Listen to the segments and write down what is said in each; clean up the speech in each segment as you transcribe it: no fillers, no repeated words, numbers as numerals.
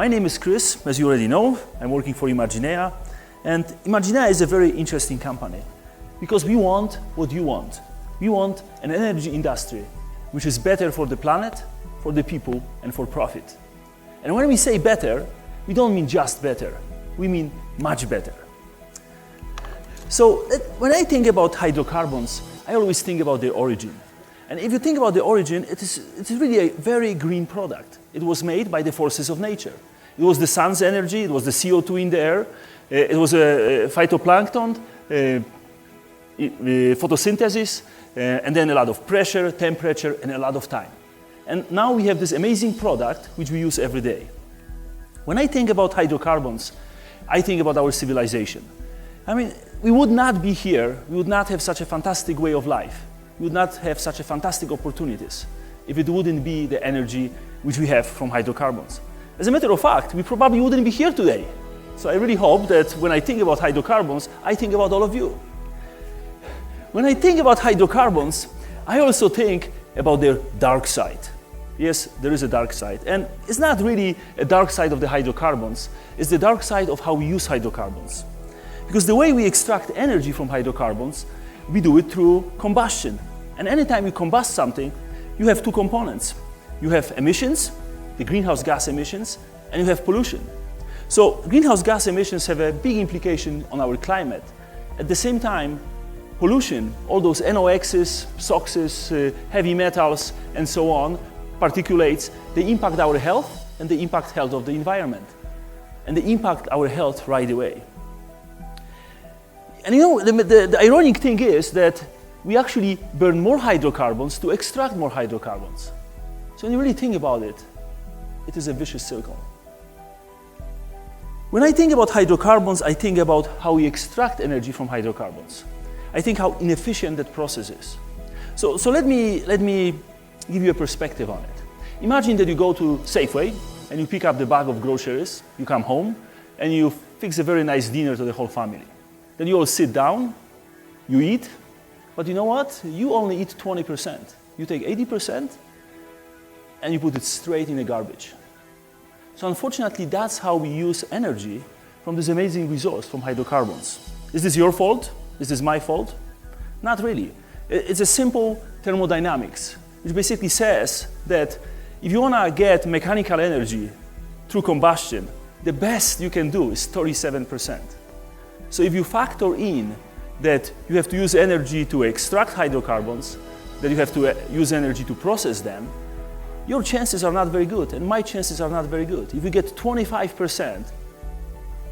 My name is Chris, as you already know. I'm working for Imaginea, and Imaginea is a very interesting company because we want what you want. We want an energy industry which is better for the planet, for the people, and for profit. And when we say better, we don't mean just better, we mean much better. So when I think about hydrocarbons, I always think about their origin. And if you think about the origin, it is really a very green product. It was made by the forces of nature. It was the sun's energy, it was the CO2 in the air, it was a phytoplankton, photosynthesis, and then a lot of pressure, temperature, and a lot of time. And now we have this amazing product which we use every day. When I think about hydrocarbons, I think about our civilization. I mean, we would not be here, we would not have such a fantastic way of life, we would not have such a fantastic opportunities if it wouldn't be the energy which we have from hydrocarbons. As a matter of fact, we probably wouldn't be here today. So I really hope that when I think about hydrocarbons, I think about all of you. When I think about hydrocarbons, I also think about their dark side. Yes, there is a dark side. And it's not really a dark side of the hydrocarbons, it's the dark side of how we use hydrocarbons. Because the way we extract energy from hydrocarbons, we do it through combustion. And anytime you combust something, you have two components. You have emissions, the greenhouse gas emissions, and you have pollution. So greenhouse gas emissions have a big implication on our climate. At the same time, pollution, all those NOx's, SOx's, heavy metals, and so on, particulates, they impact our health and they impact health of the environment. And they impact our health right away. And you know, the ironic thing is that we actually burn more hydrocarbons to extract more hydrocarbons. So when you really think about it, it is a vicious circle. When I think about hydrocarbons, I think about how we extract energy from hydrocarbons. I think how inefficient that process is. So let me give you a perspective on it. Imagine that you go to Safeway and you pick up the bag of groceries, you come home, and you fix a very nice dinner to the whole family. Then you all sit down, you eat, but you know what? You only eat 20%. You take 80% and you put it straight in the garbage. So unfortunately, that's how we use energy from this amazing resource, from hydrocarbons. Is this your fault? Is this my fault? Not really. It's a simple thermodynamics, which basically says that if you want to get mechanical energy through combustion, the best you can do is 37%. So if you factor in that you have to use energy to extract hydrocarbons, that you have to use energy to process them, your chances are not very good, and my chances are not very good. If you get 25%,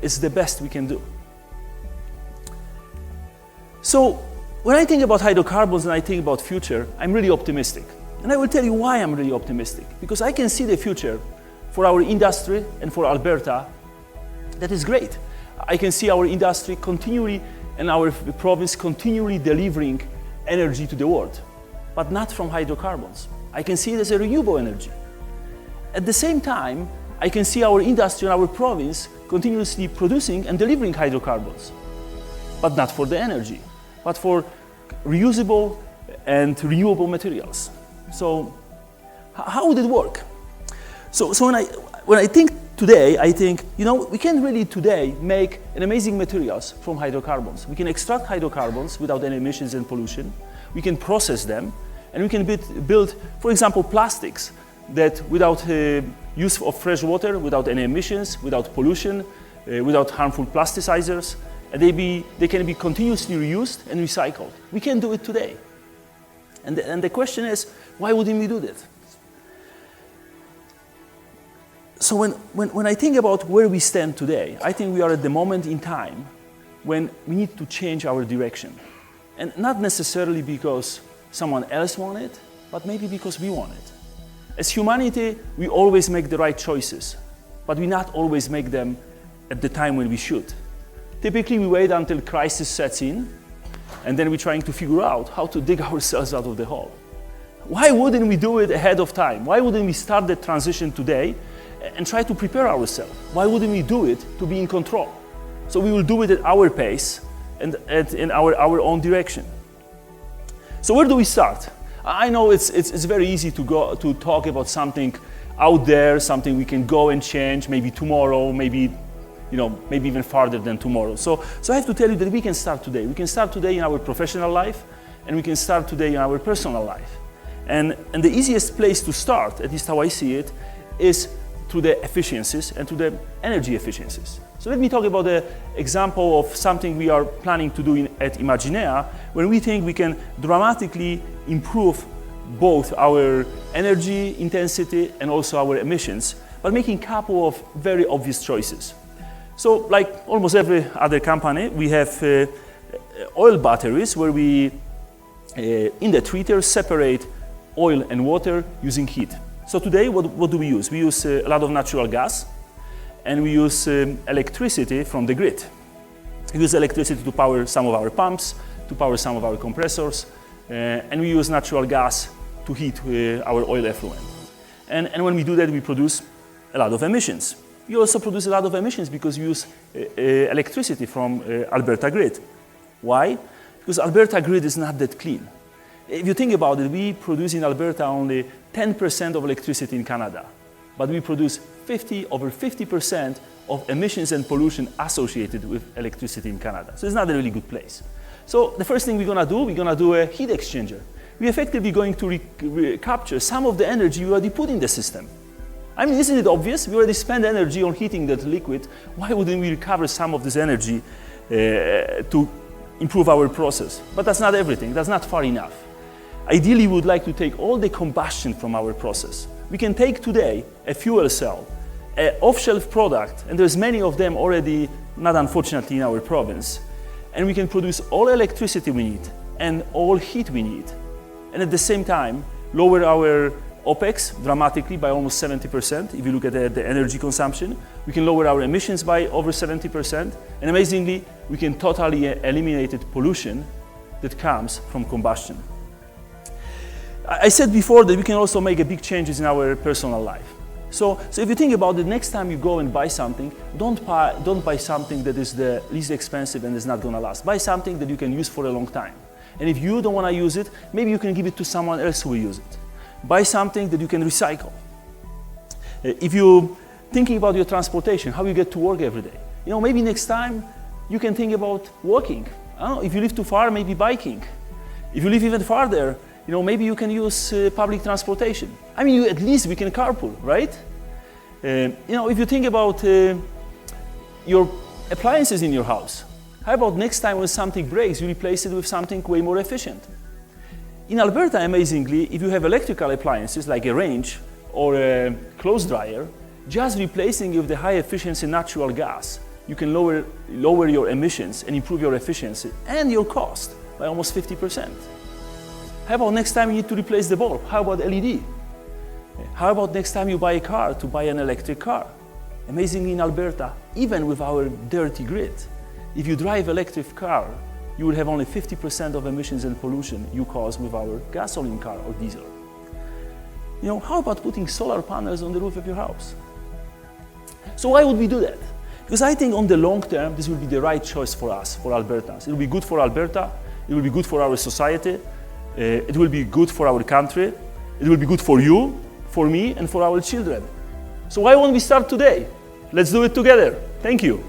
it's the best we can do. So when I think about hydrocarbons and I think about future, I'm really optimistic. And I will tell you why I'm really optimistic. Because I can see the future for our industry and for Alberta that is great. I can see our industry continually and our province continually delivering energy to the world, but not from hydrocarbons. I can see it as a renewable energy. At the same time, I can see our industry and our province continuously producing and delivering hydrocarbons, but not for the energy, but for reusable and renewable materials. So how would it work? So when I think today, I think, you know, we can really today make an amazing materials from hydrocarbons. We can extract hydrocarbons without any emissions and pollution. We can process them, and we can build, for example, plastics that without use of fresh water, without any emissions, without pollution, without harmful plasticizers, and they can be continuously reused and recycled. We can do it today. And the question is, why wouldn't we do that? So when I think about where we stand today, I think we are at the moment in time when we need to change our direction. And not necessarily because someone else wants it, but maybe because we want it. As humanity, we always make the right choices, but we not always make them at the time when we should. Typically, we wait until crisis sets in, and then we're trying to figure out how to dig ourselves out of the hole. Why wouldn't we do it ahead of time? Why wouldn't we start the transition today and try to prepare ourselves? Why wouldn't we do it to be in control? So we will do it at our pace and in our own direction. So where do we start? I know it's very easy to talk about something out there, something we can go and change, maybe tomorrow, maybe even farther than tomorrow. So I have to tell you that we can start today. We can start today in our professional life, and we can start today in our personal life. And the easiest place to start, at least how I see it, is through the efficiencies and to the energy efficiencies. So let me talk about the example of something we are planning to do at Imaginea, where we think we can dramatically improve both our energy intensity and also our emissions, by making a couple of very obvious choices. So like almost every other company, we have oil batteries where we, in the treater, separate oil and water using heat. So today, what do we use? We use a lot of natural gas, and we use electricity from the grid. We use electricity to power some of our pumps, to power some of our compressors, and we use natural gas to heat our oil effluent. And when we do that, we produce a lot of emissions. We also produce a lot of emissions because we use electricity from Alberta grid. Why? Because Alberta grid is not that clean. If you think about it, we produce in Alberta only 10% of electricity in Canada, but we produce over 50% of emissions and pollution associated with electricity in Canada. So it's not a really good place. So the first thing we're gonna do a heat exchanger. We're effectively going to capture some of the energy we already put in the system. I mean, isn't it obvious? We already spend energy on heating that liquid. Why wouldn't we recover some of this energy to improve our process? But that's not everything. That's not far enough. Ideally, we would like to take all the combustion from our process. We can take today a fuel cell, an off-shelf product, and there's many of them already, not unfortunately in our province, and we can produce all electricity we need and all heat we need. And at the same time, lower our OPEX dramatically by almost 70%. If you look at the energy consumption, we can lower our emissions by over 70%. And amazingly, we can totally eliminate the pollution that comes from combustion. I said before that we can also make big changes in our personal life. So if you think about it, next time you go and buy something, don't buy something that is the least expensive and is not going to last. Buy something that you can use for a long time. And if you don't want to use it, maybe you can give it to someone else who will use it. Buy something that you can recycle. If you're thinking about your transportation, how you get to work every day, maybe next time you can think about walking. I don't know, if you live too far, maybe biking. If you live even farther, maybe you can use public transportation. I mean, at least we can carpool, right? If you think about your appliances in your house, how about next time when something breaks, you replace it with something way more efficient? In Alberta, amazingly, if you have electrical appliances like a range or a clothes dryer, just replacing it with the high efficiency natural gas, you can lower your emissions and improve your efficiency and your cost by almost 50%. How about next time you need to replace the bulb? How about LED? How about next time you buy a car, to buy an electric car? Amazingly, in Alberta, even with our dirty grid, if you drive electric car, you will have only 50% of emissions and pollution you cause with our gasoline car or diesel. How about putting solar panels on the roof of your house? So why would we do that? Because I think on the long term, this will be the right choice for us, for Albertans. It will be good for Alberta, it will be good for our society, it will be good for our country, it will be good for you, for me, and for our children. So why won't we start today? Let's do it together. Thank you.